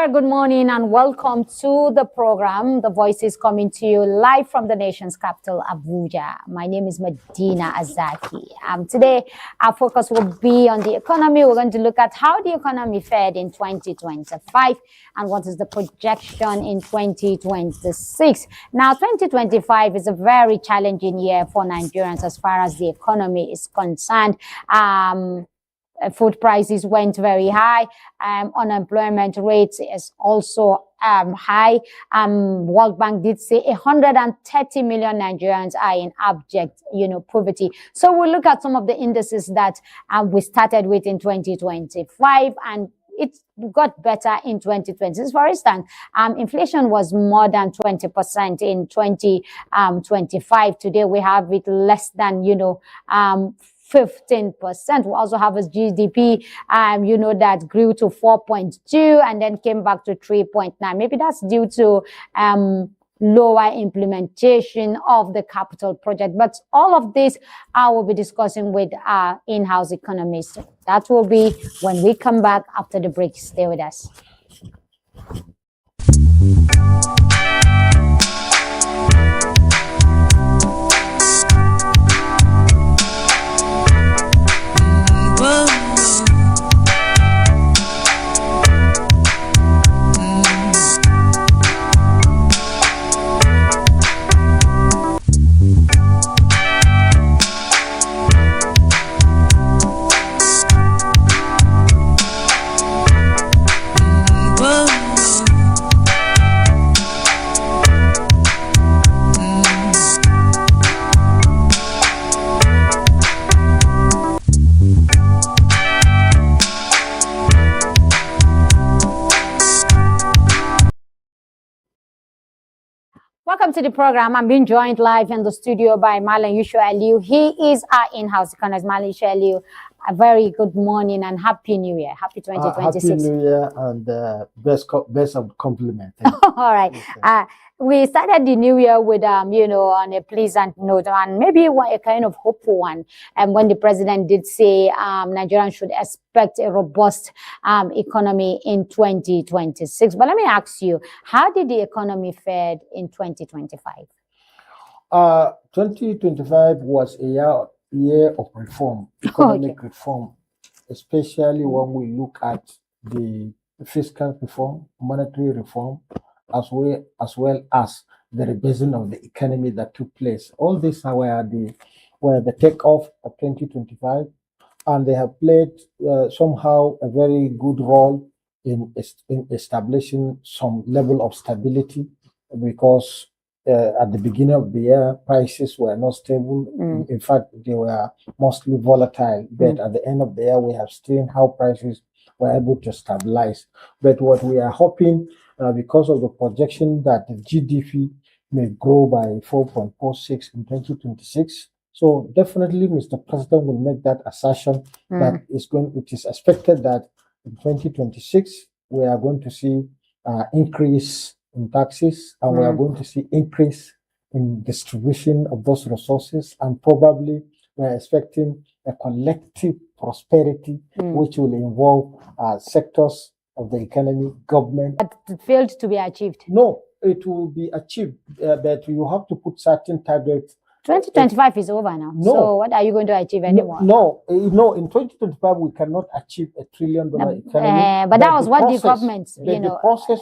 very good morning and welcome to the program. The voice is coming to you live from the nation's capital, Abuja. My name is Medina Azaki. Today, our focus will be on the economy. We're going to look at how the economy fared in 2025 and what is the projection in 2026. Now, 2025 is a very challenging year for Nigerians as far as the economy is concerned. Food prices went very high. Unemployment rate is also high. World Bank did say 130 million Nigerians are in abject, poverty. So we'll look at some of the indices that we started with in 2025, and it got better in 2026. For instance, inflation was more than 20% in 2025. Today we have it less than 15%. We also have a GDP, that grew to 4.2 and then came back to 3.9. Maybe that's due to lower implementation of the capital project. But all of this I will be discussing with our in-house economist. That will be when we come back after the break. Stay with us. Welcome to the program. I'm being joined live in the studio by Malan Yusho Aliu. He is our in-house economist. Malan Yusho Aliu, a very good morning and Happy New Year. Happy 2026. Happy New Year and best of compliment. All right. We started the new year with, on a pleasant note and maybe a kind of hopeful one. And when the president did say Nigerians should expect a robust economy in 2026. But let me ask you, how did the economy fare in 2025? 2025 was a year of reform, economic reform, especially when we look at the fiscal reform, monetary reform, as well as the rebasing of the economy that took place. All these were the takeoff of 2025, and they have played somehow a very good role in establishing some level of stability, because at the beginning of the year, prices were not stable. In fact, they were mostly volatile. But at the end of the year, we have seen how prices were able to stabilize. But what we are hoping, because of the projection that the GDP may grow by 4.46 in 2026. So definitely, Mr. President will make that assertion that it is expected that in 2026, we are going to see increase in taxes, and we are going to see increase in distribution of those resources, and probably we are expecting a collective prosperity which will involve sectors of the economy, government. But it failed to be achieved. No, it will be achieved, but you have to put certain targets. 2025 is over now. No. So what are you going to achieve anymore? No, in 2025 we cannot achieve $1 trillion economy. But that was what the government, the process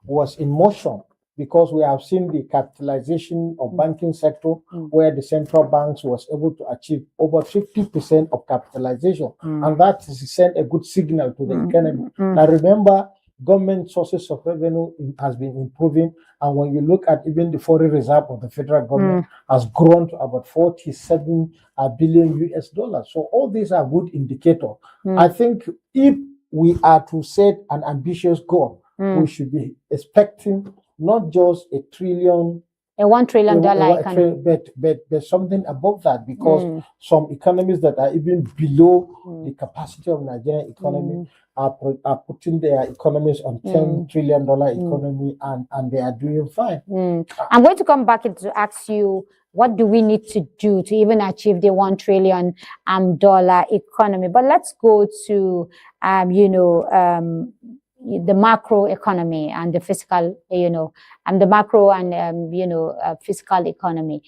was in motion, because we have seen the capitalization of banking sector, where the central banks was able to achieve over 50% of capitalization, and that sent a good signal to the economy. Now remember, government sources of revenue has been improving, and when you look at even the foreign reserve of the federal government has grown to about 47 billion US dollars. So all these are good indicators. I think if we are to set an ambitious goal, we should be expecting not just a $1 trillion economy, but something above that, because some economies that are even below the capacity of Nigerian economy are putting their economies on $10 trillion economy, and they are doing fine. I'm going to come back to ask you, what do we need to do to even achieve the $1 trillion economy? But let's go to the macro economy and the fiscal, and the macro and fiscal economy.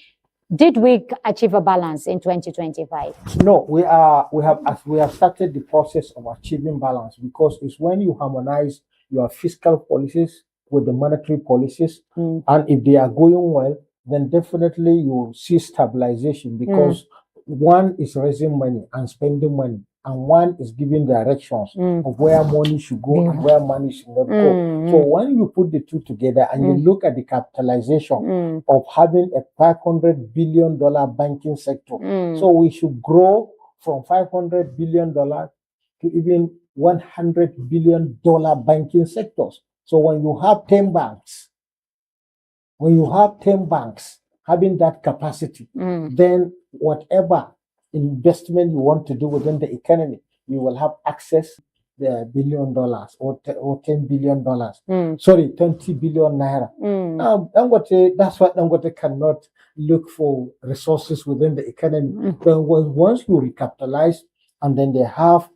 Did we achieve a balance in 2025? No, we have started the process of achieving balance, because it's when you harmonize your fiscal policies with the monetary policies, and if they are going well, then definitely you see stabilization, because one is raising money and spending money, and one is giving directions of where money should go and where money should not go. So when you put the two together and you look at the capitalization of having a $500 billion banking sector, so we should grow from $500 billion to even $100 billion banking sectors. So when you have 10 banks, having that capacity, then whatever investment you want to do within the economy, you will have access the $1 billion or $10 billion. Sorry, 20 billion naira. Now, that's why Dangote cannot look for resources within the economy. Then once you recapitalize, and then they have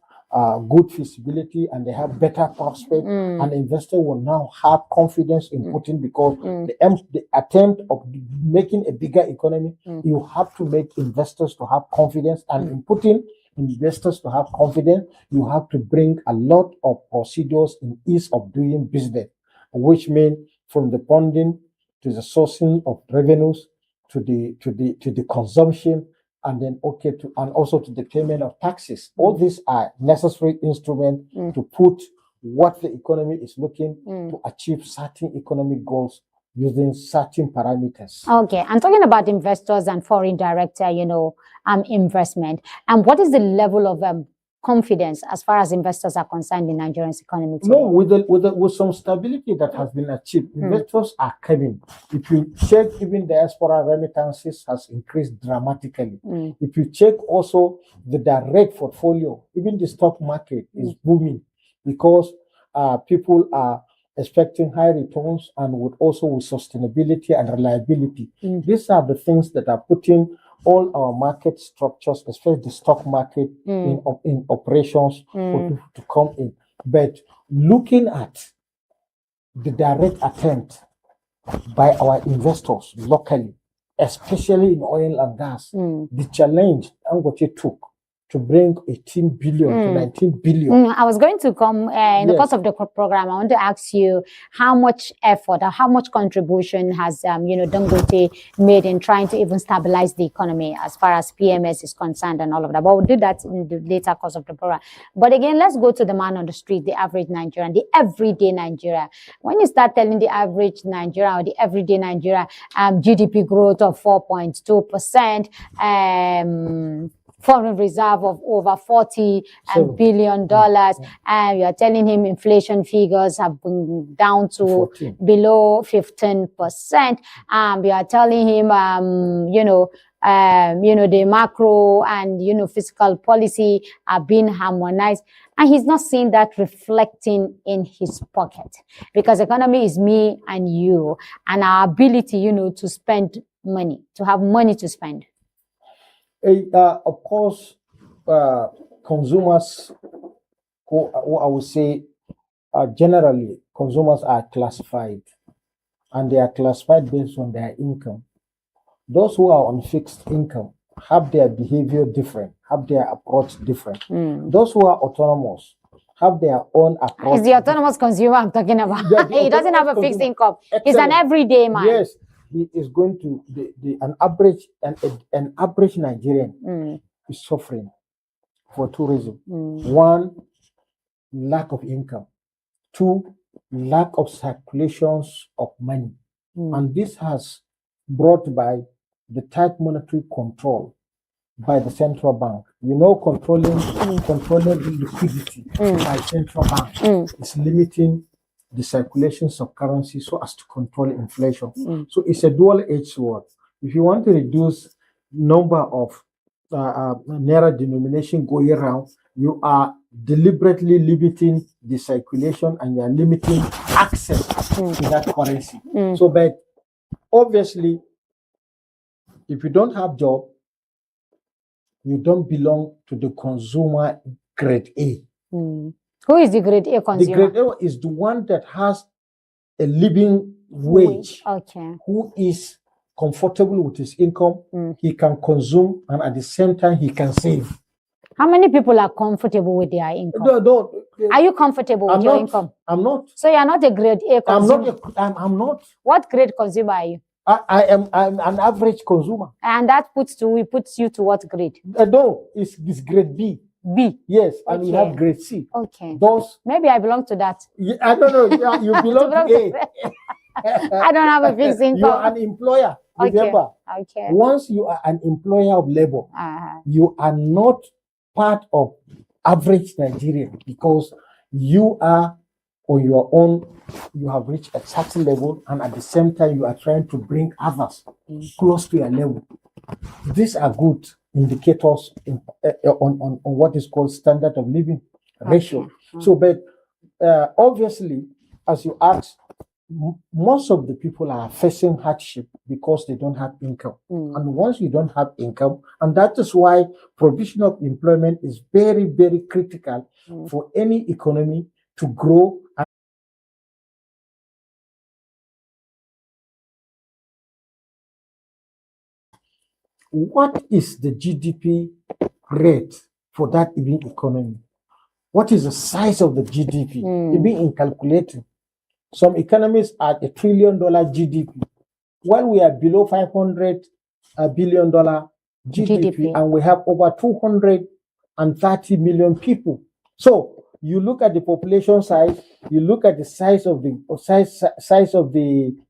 good feasibility and they have better prospect, and investor will now have confidence in putting, because the attempt of making a bigger economy, you have to make investors to have confidence, and in putting investors to have confidence, you have to bring a lot of procedures in ease of doing business, which means from the funding to the sourcing of revenues to the consumption, and then and also to the payment of taxes. All these are necessary instruments to put what the economy is looking to achieve certain economic goals using certain parameters. Okay, I'm talking about investors and foreign direct, investment. And what is the level of confidence as far as investors are concerned in Nigerian's economy today? No, with some stability that has been achieved, investors are coming. If you check, even diaspora remittances has increased dramatically. If you check also the direct portfolio, even the stock market is booming, because people are expecting high returns, and with sustainability and reliability. These are the things that are putting all our market structures, especially the stock market, in operations for people to come in. But looking at the direct attempt by our investors locally, especially in oil and gas, the challenge Dangote took to bring 18 billion to 19 billion. I was going to come in the course of the program. I want to ask you how much effort or how much contribution has Dangote made in trying to even stabilize the economy as far as PMS is concerned and all of that. But we'll do that in the later course of the program. But again, let's go to the man on the street, the average Nigerian, the everyday Nigeria. When you start telling the average Nigeria or the everyday Nigeria GDP growth of 4.2%, foreign reserve of over $40 billion, and you're telling him inflation figures have been down to 14. Below 15%. You are telling him, the macro and fiscal policy are being harmonized, and he's not seeing that reflecting in his pocket, because economy is me and you, and our ability, to spend money, to have money to spend. Of course, consumers, who I would say, generally, consumers are classified, and they are classified based on their income. Those who are on fixed income have their behavior different, have their approach different. Those who are autonomous have their own approach. It's the autonomous consumer I'm talking about. He doesn't have a fixed income. Excellent. He's an everyday man. Yes. He is going to an average Nigerian is suffering for two reasons. One, lack of income. Two, lack of circulations of money. And this has brought by the tight monetary control by the central bank. Controlling liquidity by central bank is limiting the circulations of currency so as to control inflation. So it's a dual-edged sword. If you want to reduce number of naira denomination going around, you are deliberately limiting the circulation, and you are limiting access to that currency. So, but obviously, if you don't have job, you don't belong to the consumer grade A. Who is the grade A The consumer? grade A is the one that has a living wage, Okay. who is comfortable with his income, Mm. he can consume, and at the same time he can save. How many people are comfortable with their income? No, Are you comfortable with your income? I'm not. So you are not a grade A consumer. I'm not. What grade consumer are you? I'm an average consumer. And that puts you to what grade? No, it's grade B. B. Yes, and we Okay. have grade C. Okay. Those, maybe I belong to that. I don't know. Yeah, you belong to A. I don't have a fixed income. You are an employer. Remember, Okay. once you are an employer of labor, Uh-huh. you are not part of average Nigerian, because you are on your own. You have reached a certain level, and at the same time, you are trying to bring others close to your level. These are good indicators on what is called standard of living ratio. Okay. So, but obviously, as you asked, most of the people are facing hardship because they don't have income. And once you don't have income, and that is why provision of employment is very, very critical for any economy to grow. What is the GDP rate for that even economy? What is the size of the GDP? Even in calculating, some economies are $1 trillion GDP, while we are below $500 billion GDP, and we have over 230 million people. So you look at the population size, you look at the size of the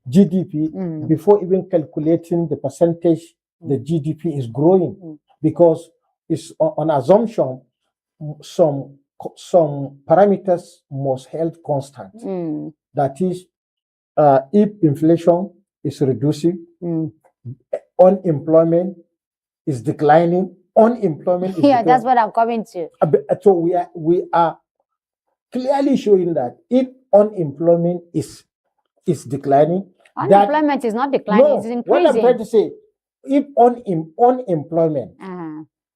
GDP before even calculating the percentage the GDP is growing, because it's on assumption some parameters must held constant. That is, if inflation is reducing, unemployment is declining. Unemployment is declining. That's what I'm coming to. So we are clearly showing that if unemployment is declining, unemployment is not declining, it's increasing. What I'm trying to say, if unemployment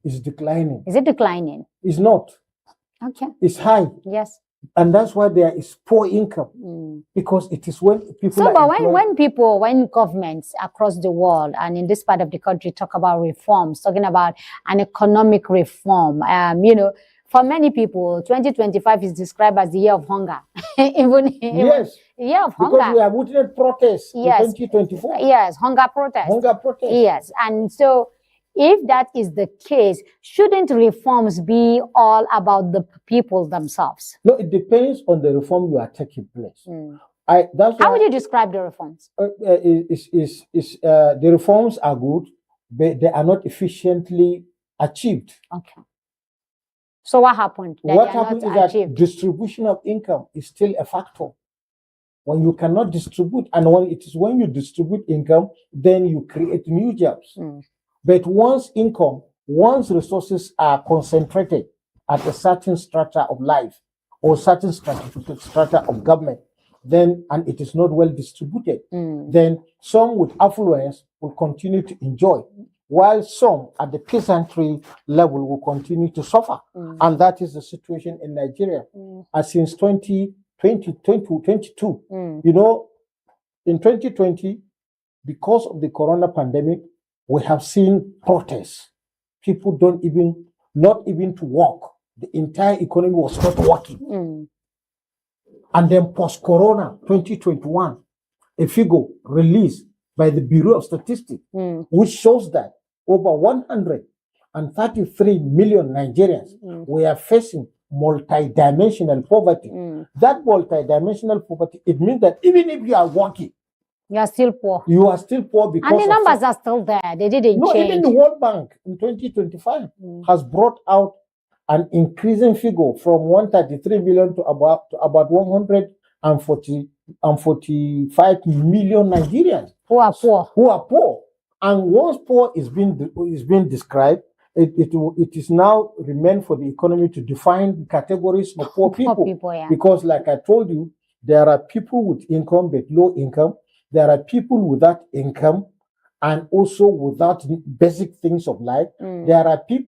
is declining, is it declining? It's not. Okay. It's high. Yes. And that's why there is poor income, because it is when people. So, but when governments across the world and in this part of the country talk about reforms, talking about an economic reform, for many people, 2025 is described as the year of hunger. Yes. Year of hunger. Because we have witnessed protests in 2024. Yes, hunger protests. Hunger protests. Yes, and so, if that is the case, shouldn't reforms be all about the people themselves? No, it depends on the reform you are taking place. How would you describe the reforms? The reforms are good, but they are not efficiently achieved. Okay. So what happened? What happened is that distribution of income is still a factor. When you cannot distribute, and when you distribute income, then you create new jobs. But once resources are concentrated at a certain strata of life or certain strata of government, then, and it is not well distributed, then some with affluence will continue to enjoy, while some at the peasantry level will continue to suffer. And that is the situation in Nigeria. As since 2022, in 2020, because of the corona pandemic, we have seen protests. People not even to work. The entire economy was not working. And then post-corona, 2021, a figure released by the Bureau of Statistics, which shows that over 133 million Nigerians were facing multidimensional poverty. That multidimensional poverty, it means that even if you are working, you are still poor. You are still poor because and the numbers are still there. They didn't change. Even the World Bank in 2025 has brought out an increasing figure from 133 million to about 145 million Nigerians who are poor. And once poor is being described, it is now remain for the economy to define categories of poor people. Because, like I told you, there are people with income but low income. There are people without income and also without basic things of life. There are people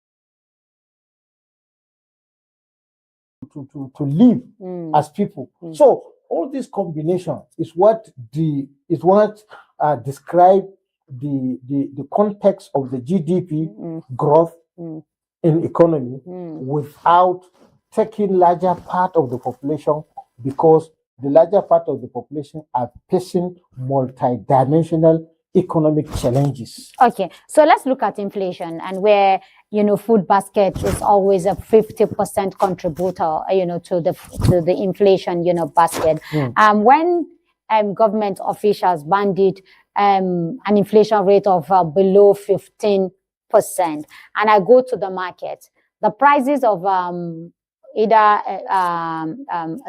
live as people. So all this combination is what describe the context of the GDP growth in economy without taking larger part of the population, because the larger part of the population are facing multidimensional economic challenges. Okay, so let's look at inflation, and where food basket is always a 50% contributor to the inflation basket. When government officials banded an inflation rate of below 15%, and I go to the market, the prices of either a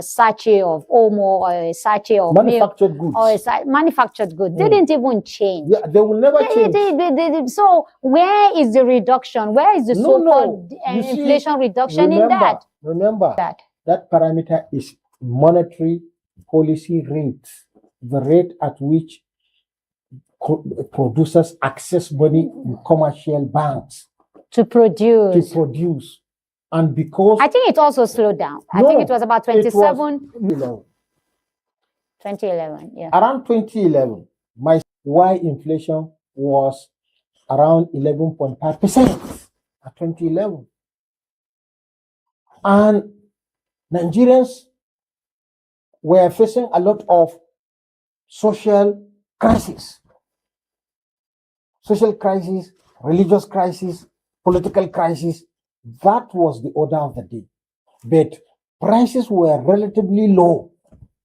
sachet of Omo or a sachet of manufactured milk goods or manufactured goods didn't even change. Yeah, they will never change. So where is the reduction? Where is the so-called inflation reduction in that? Remember that parameter is monetary policy rate, the rate at which producers access money in commercial banks to produce. And because I think it also slowed down. I think it was about 2011, yeah. Around 2011, why inflation was around 11.5% at 2011. And Nigerians were facing a lot of social crises, religious crisis, political crisis. That was the order of the day. But prices were relatively low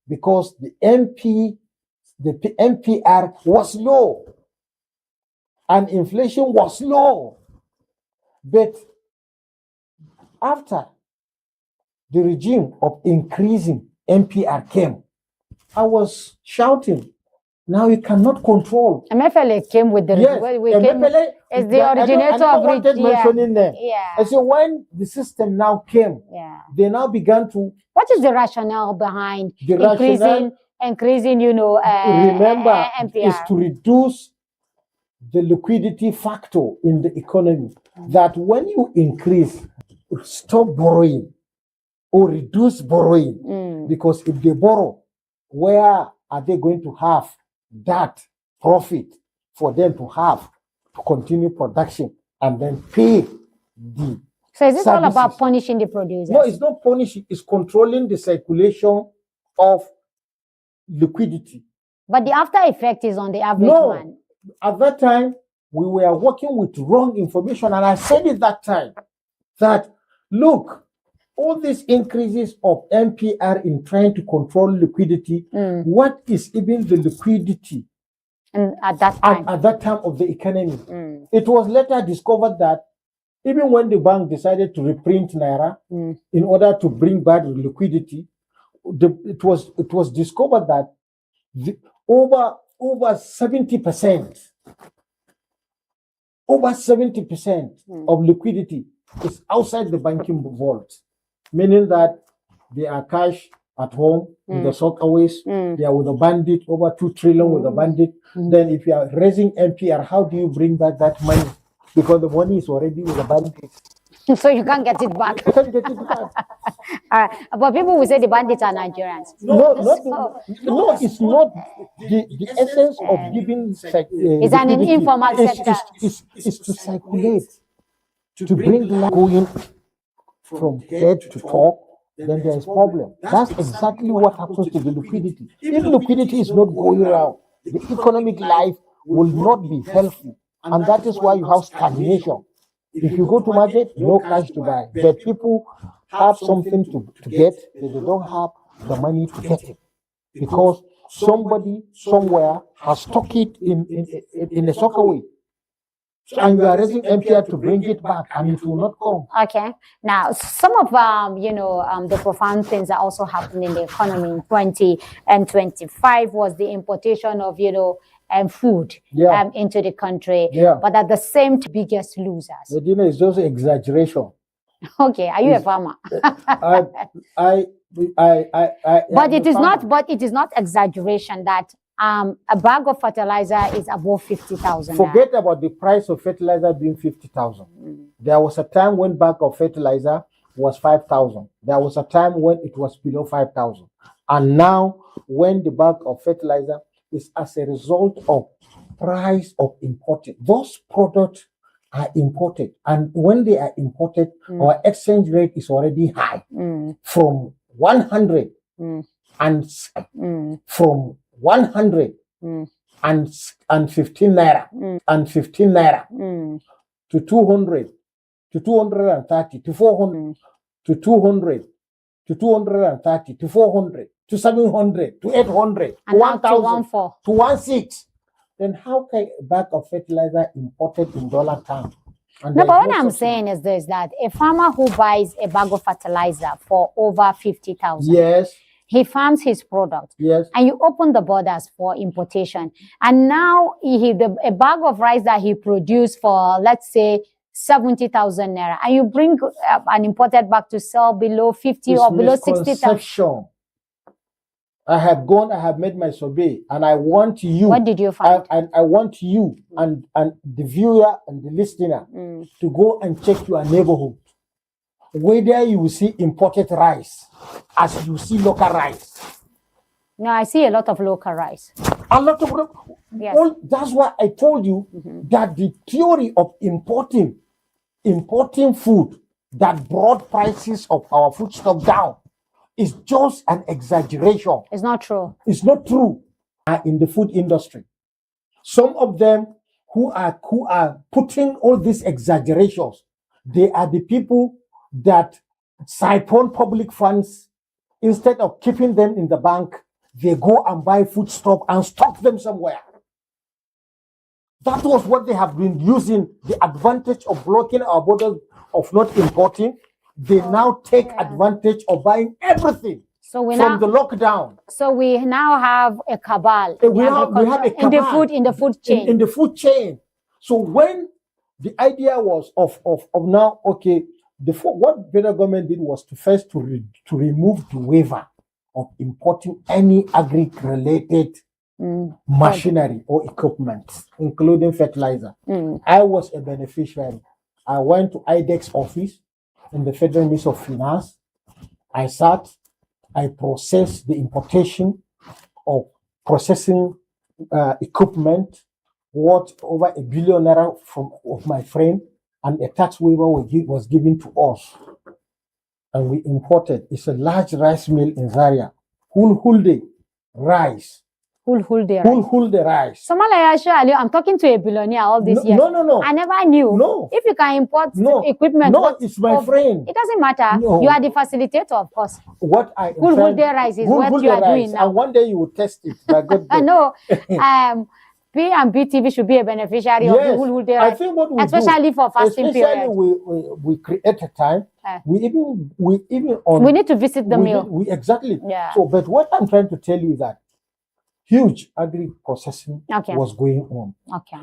because the MPR was low and inflation was low. But after the regime of increasing MPR came, I was shouting, now you cannot control. MFLA came with the MFLA is the originator of mentioning them. And so when the system now came, they now began to. What is the rationale behind increasing remember, MPR? is to reduce the liquidity factor in the economy. That when you stop borrowing or reduce borrowing, because if they borrow, where are they going to have that profit for them to continue production and then pay the So is this all services? about punishing the producers? No, it's not punishing. It's controlling the circulation of liquidity. But the after effect is on the average man. At that time, we were working with wrong information. And I said it that time that, look, all these increases of MPR in trying to control liquidity, what is even the liquidity at that time? At that time of the economy. It was later discovered that even when the bank decided to reprint Naira in order to bring back liquidity, it was discovered that over 70% of liquidity is outside the banking vault. Meaning that they are cash at home with the sockaways, they are with a bandit, over 2 trillion with a bandit. Then if you are raising MPR, how do you bring back that money? Because the money is already with a bandit. So you can't get it back. You can't get it back. But people will say the bandits are Nigerians. No, it's not. The essence of giving it's an informal sector. Is to circulate, to bring the going from head to top, then there is problem. That's exactly what happens to the liquidity. If liquidity is not going around, the economic life will not be healthy. And that is why you have stagnation. If you go to market, no cash to buy. But people have something to get, but they don't have the money to get it. Because somebody somewhere has stuck it in a soccer way. And you are raising MPR to bring it back, and it will not come. Okay. Now, some of the profound things that also happened in the economy in 2025 was the importation of food into the country. But at the same time, biggest losers. Medina is just exaggeration. Okay. Are you a farmer? But it is not exaggeration that a bag of fertilizer is above 50,000. Forget about the price of fertilizer being 50,000. There was a time when bag of fertilizer was 5,000. There was a time when it was below 5,000. And now, when the bag of fertilizer is as a result of price of imported, those products are imported. And when they are imported, our exchange rate is already high from 100 and from 100 and 15 naira and 15 naira to 200 to 230 to 400 to 200 to 230 to 400 to 700 to 800 to 1,000 to 16. Then how can a bag of fertilizer imported in dollar terms? No, but what I'm saying is this, that a farmer who buys a bag of fertilizer for over 50,000, yes, he farms his product, yes, and you open the borders for importation, and now a bag of rice that he produced for, let's say, 70,000 naira, and you bring an imported bag to sell below 50 or below 60,000. I have made my survey, and I want you. What did you find? I want you and the viewer and the listener to go and check your neighborhood, whether you will see imported rice as you see local rice. No, I see a lot of local rice. A lot of yes. Well, that's why I told you that the theory of importing food that brought prices of our foodstuff down is just an exaggeration. It's not true. It's not true. In the food industry, some of them who are putting all these exaggerations, they are the people that siphon public funds. Instead of keeping them in the bank, they go and buy foodstuff and stock them somewhere. That was what they have been using, the advantage of blocking our borders, of not importing. They now take advantage of buying everything from the lockdown. So we now have a cabal. We have a cabal in the food chain. In the food chain. So when the idea was of now, okay, what the federal government did was to remove the waiver of importing any agri-related machinery or equipment, including fertilizer. I was a beneficiary. I went to IDEX office in the Federal Ministry of Finance. I processed the importation of processing equipment worth over $1 billion of my friend, and a tax waiver was given to us. And we imported. It's a large rice mill in Zaria. Hulde rice. Hulde rice. I'm talking to a billionaire all these years. No. I never knew. No. If you can import equipment. No, it's my friend. It doesn't matter. No. You are the facilitator, of course. What I Hulde rice is what you are doing now. And one day you will test it. I know. P&B TV should be a beneficiary of the Hulde rice. I think what we especially for fasting period. We create a time. We need to visit the mill. Exactly. Yeah. So, but what I'm trying to tell you is that huge agri-processing was going on. Okay.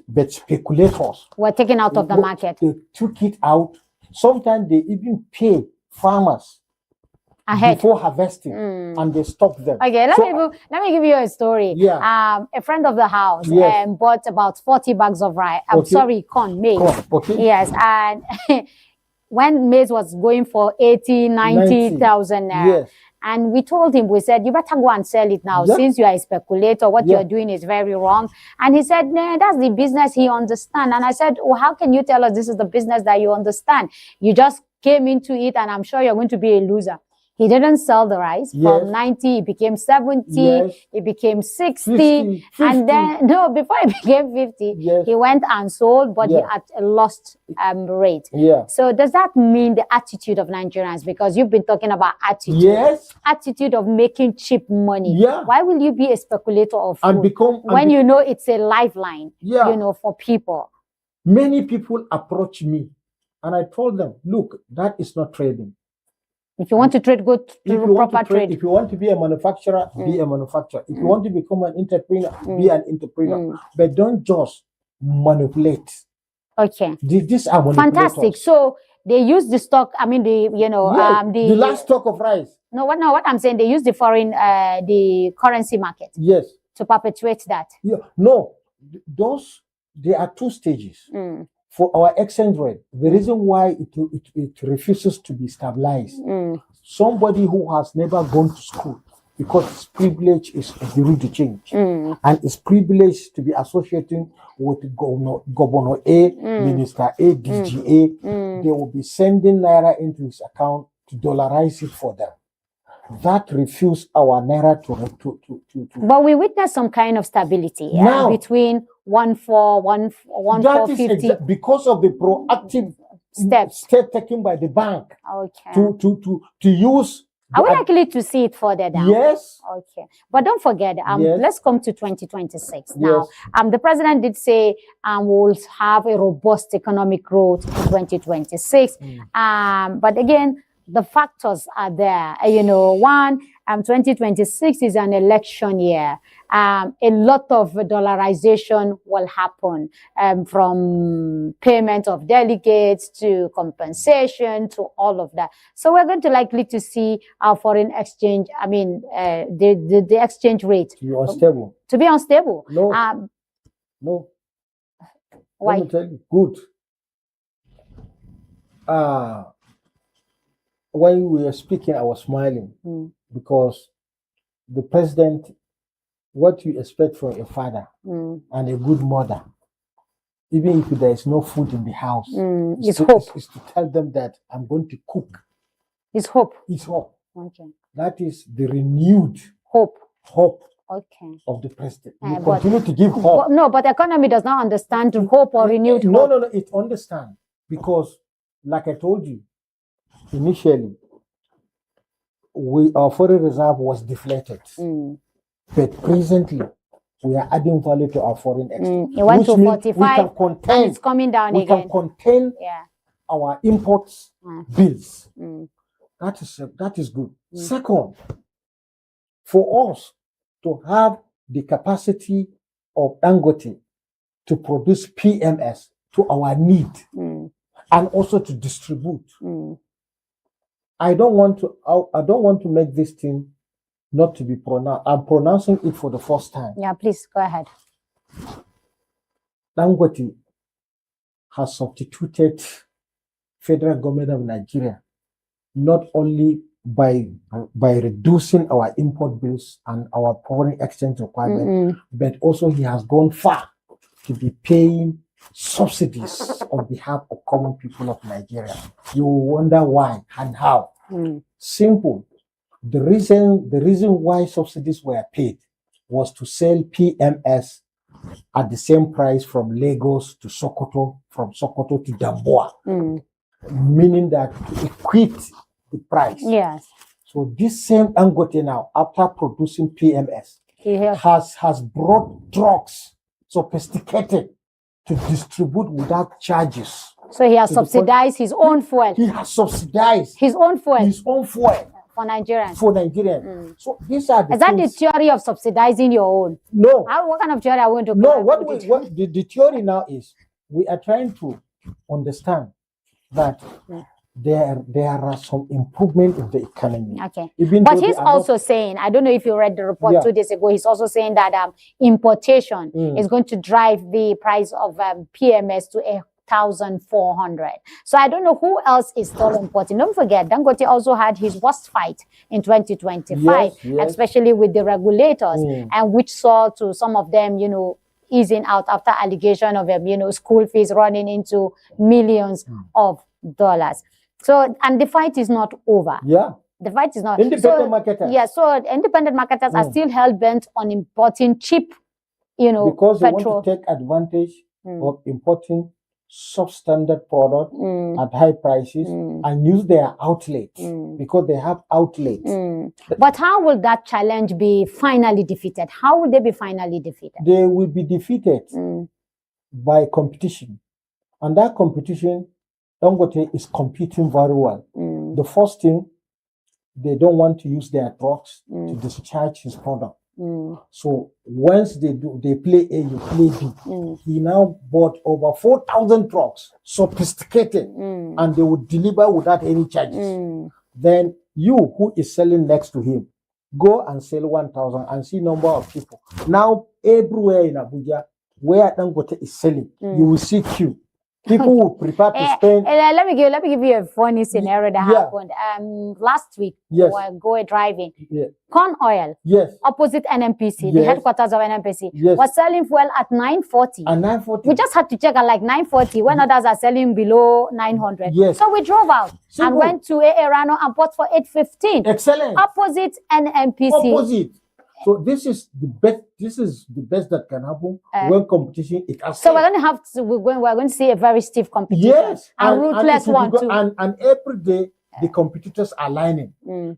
But speculators were taken out of the market. They took it out. Sometimes they even pay farmers ahead before harvesting, and they stock them. Okay, let me give you a story. Yeah. A friend of the house bought about 40 bags of rice. Corn, maize. Okay. Yes, and when maize was going for 80, 90,000 naira. Yes. And we told him, we said, you better go and sell it now. Since you are a speculator, what you're doing is very wrong. And he said, nah, that's the business he understands. And I said, well, how can you tell us this is the business that you understand? You just came into it, and I'm sure you're going to be a loser. He didn't sell the rice. From 90, it became 70, it became 60, 50. And then, before it became 50, he went and sold, but he at a lost rate. So does that mean the attitude of Nigerians? Because you've been talking about attitude. Attitude of making cheap money. Why will you be a speculator of food when you know it's a lifeline, for people? Many people approach me, and I told them, look, that is not trading. If you want to trade, go to proper trade. If you want to be a manufacturer, be a manufacturer. If you want to become an entrepreneur, be an entrepreneur. But don't just manipulate. Okay. These are manipulators. Fantastic. So they use the stock. I mean, the last stock of rice. No, what I'm saying, they use the foreign, the currency market. Yes. To perpetuate that. No, there are two stages. for our exchange rate, the reason why it refuses to be stabilized, somebody who has never gone to school, because his privilege is the change, and is privileged to be associating with Governor A, Minister A, DGA, they will be sending naira into his account to dollarize it for them. That refused our naira to. But we witnessed some kind of stability now, between 1,450 because of the proactive steps taken by the bank. Okay. To use. Are we likely to see it further down? Yes. Okay. But don't forget, Yes. let's come to 2026. Yes. Now, the president did say we'll have a robust economic growth in 2026. But again, the factors are there. You know, one, 2026 is an election year. A lot of dollarization will happen, from payment of delegates to compensation to all of that. So we're going to likely to see our foreign exchange, the exchange rate To be unstable. to be unstable. No. No. Why? Let me tell you. Good. When we were speaking, I was smiling because the president, what you expect from a father and a good mother, even if there is no food in the house, It's hope. is to tell them that I'm going to cook. It's hope. It's hope. Okay. That is the renewed Hope. Okay. of the president. We but- continue to give hope. No, but the economy does not understand hope or renewed hope. No, it understands because, like I told you, initially, our foreign reserve was deflated, but presently we are adding value to our foreign exchange. It went to which means 45 and it's coming down we again. can contain Yeah. our imports bills. That is good. Second, for us to have the capacity of Dangote to produce PMS to our need and also to distribute. I don't want to make this thing not to be pronounced. I'm pronouncing it for the first time. Yeah, please go ahead. Dangote has substituted federal government of Nigeria not only by reducing our import bills and our foreign exchange requirement, but also he has gone far to be paying subsidies on behalf of common people of Nigeria. You will wonder why and how. Simple. The reason why subsidies were paid was to sell PMS at the same price from Lagos to Sokoto, from Sokoto to Damboa, meaning that to equate the price. Yes. So this same Dangote now, after producing PMS, has brought drugs sophisticated to distribute without charges. So he has subsidized his own fuel. He has subsidized his own fuel for Nigerians. So these are the Is that the things. theory of subsidizing your own? No. What kind of theory are we going to No, put it? the theory now is we are trying to understand that there are some improvement in the economy. Okay. Even But though he's they are also saying, I don't know if you read the report Yeah. 2 days ago, he's also saying that importation is going to drive the price of PMS to 1,400. So I don't know who else is still importing. Don't forget, Dangote also had his worst fight in 2025, Yes. especially with the regulators, and which saw to some of them, easing out after allegation of school fees running into millions of dollars. So, and the fight is not over. Yeah. The fight is not. Independent marketers. Yeah, so independent marketers are still hell bent on importing cheap, Because they petrol. want to take advantage of importing substandard product at high prices and use their outlets because they have outlets. But how will that challenge be finally defeated? How will they be finally defeated? They will be defeated by competition. And that competition, Dangote is competing very well. The first thing, they don't want to use their trucks to discharge his product. So once they play A, you play B. He now bought over 4,000 trucks, sophisticated, and they would deliver without any charges. Then you, who is selling next to him, go and sell 1,000 and see number of people. Now everywhere in Abuja, where Dangote is selling, you will see queue. People will prepare to spend. Let me give you a funny scenario that happened. Last week, Yes. we were going driving. Yeah. Corn oil. Yes. Opposite NMPC, the Yes. headquarters of NMPC, Yes. was selling fuel at 940. At 940. We just had to check at like 940 when others are selling below 900. Yes. So we drove out and Simple. went to AA Rano and bought for 815. Excellent. Opposite NMPC. Opposite. So this is the best. This is the best that can happen when competition is. So we're going to see a very stiff competition. Yes, and ruthless one too. And every day the competitors are lining.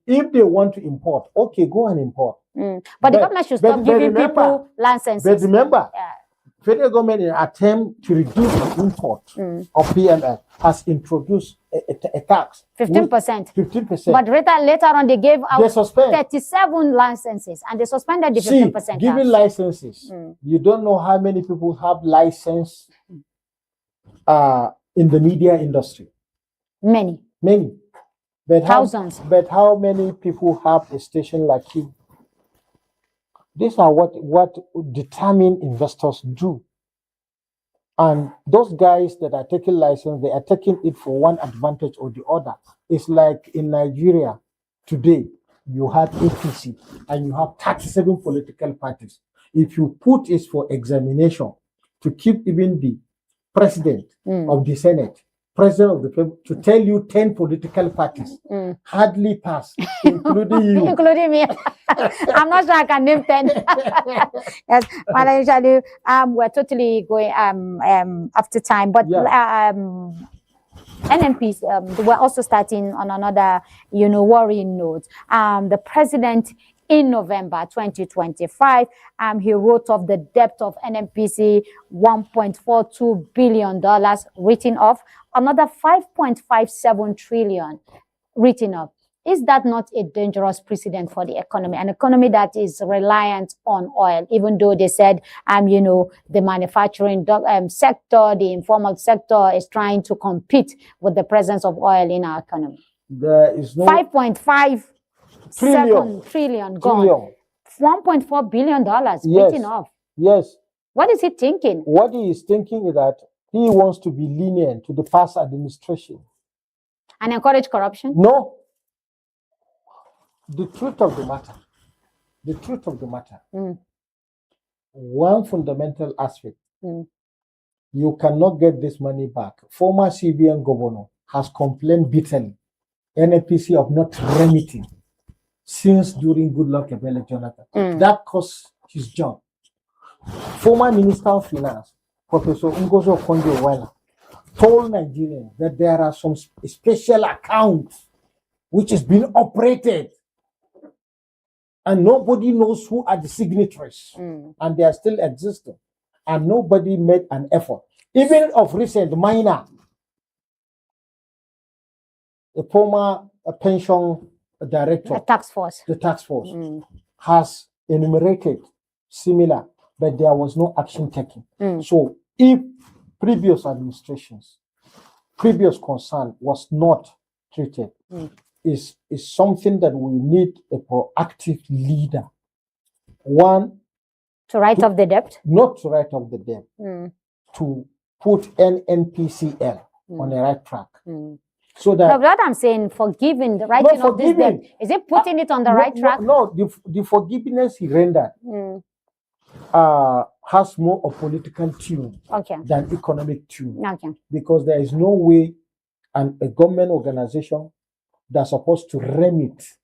If they want to import, okay, go and import. But the government should stop giving people licenses. But remember, federal government, in an attempt to reduce the import of PMS, has introduced a tax. 15%. 15%. But later on, they gave out 37 licenses and they suspended the 15% tax. Giving licenses, you don't know how many people have license in the media industry. Many. But thousands. But how many people have a station like you? These are what determined investors do. And those guys that are taking license, they are taking it for one advantage or the other. It's like in Nigeria today, you have APC and you have 37 political parties. If you put it for examination to keep even the president of the Senate, president of the people, to tell you 10 political parties hardly pass, including you. Including me. I'm not sure I can name 10. Yes, but actually, we're totally going after time. But NMPs, we're also starting on another, worrying note. The president in November 2025, he wrote off the debt of NMPC, $1.42 billion written off, another 5.57 trillion written off. Is that not a dangerous precedent for the economy? An economy that is reliant on oil, even though they said, the manufacturing sector, the informal sector is trying to compete with the presence of oil in our economy. There is no 5.57 trillion gone. $1.4 billion written off. Yes. What is he thinking? What he is thinking is that he wants to be lenient to the past administration. And encourage corruption? No. The truth of the matter, one fundamental aspect, you cannot get this money back. Former CBN governor has complained bitterly, NPC of not remitting since during Goodluck Ebele Jonathan. That cost his job. Former Minister of Finance, Professor Ngozo Konjo-Iweala, told Nigerians that there are some special accounts which is being operated and nobody knows who are the signatories, and they are still existing, and nobody made an effort. Even of recent, minor, the former pension director, the task force, has enumerated similar, but there was no action taken. So if previous administrations, previous concern was not treated, is something that we need a proactive leader. One, to write off the debt? Not to write off the debt, to put NNPCL on the right track. So that what I'm saying, forgiving the writing of this debt, is it putting it on the right track? No, the forgiveness he rendered has more of political tune than economic tune. Because there is no way a government organization that's supposed to remit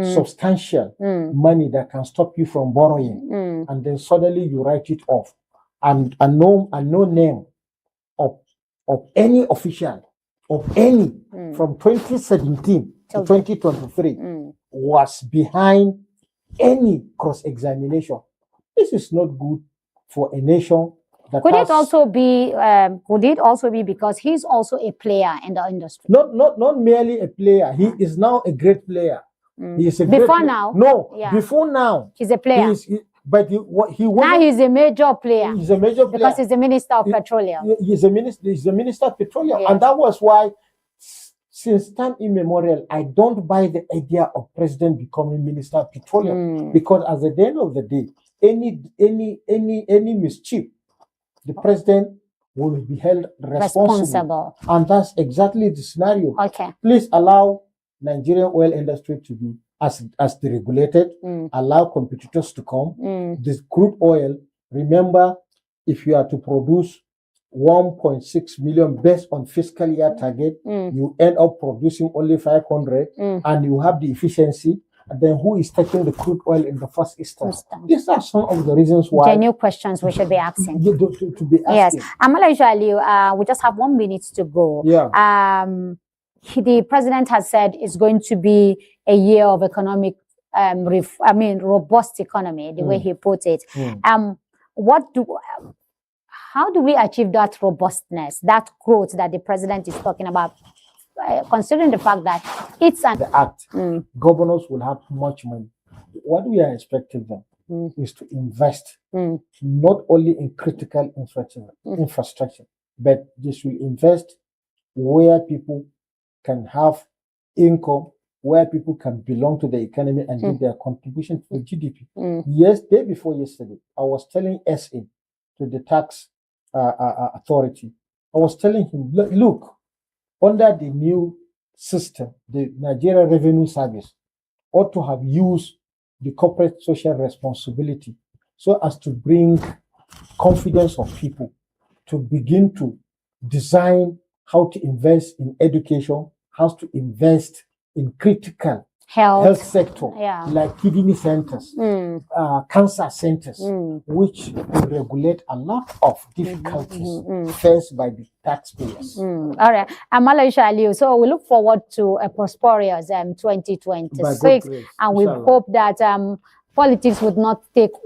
substantial money that can stop you from borrowing, and then suddenly you write it off, and no name of any official of any from 2017 to 2023 was behind any cross-examination. This is not good for a nation. Could it also be because he's also a player in the industry? Not merely a player. He is now a great player. He is a before now. No, before now. He's a player. Now he's a major player. He's a major player because he's the Minister of Petroleum. He's the Minister of Petroleum, and that was why, since time immemorial, I don't buy the idea of president becoming Minister of Petroleum, because at the end of the day, any mischief, the president will be held responsible. And that's exactly the scenario. Okay. Please allow Nigerian oil industry to be as deregulated, allow competitors to come. This crude oil, remember, if you are to produce 1.6 million based on fiscal year target, you end up producing only 500, and you have the efficiency. And then who is taking the crude oil in the first instance? These are some of the reasons why. Genuine questions we should be asking. To be asking. Yes. we just have 1 minute to go. Yeah. The president has said it's going to be a year of economic, robust economy, the way he put it. How do we achieve that robustness, that growth that the president is talking about, considering the fact that it's the act, governors will have much money. What we are expecting them is to invest not only in critical infrastructure, but this will invest where people can have income, where people can belong to the economy and give their contribution to the GDP. Yes, day before yesterday, I was telling SA, to the tax authority, I was telling him, look, under the new system, the Nigeria Revenue Service ought to have used the corporate social responsibility so as to bring confidence of people to begin to design how to invest in education, how to invest in critical health sector, like kidney centers, cancer centers, which will regulate a lot of difficulties faced by the taxpayers. All right. Amala Aliu, so we look forward to a prosperous 2026, and we hope that politics would not take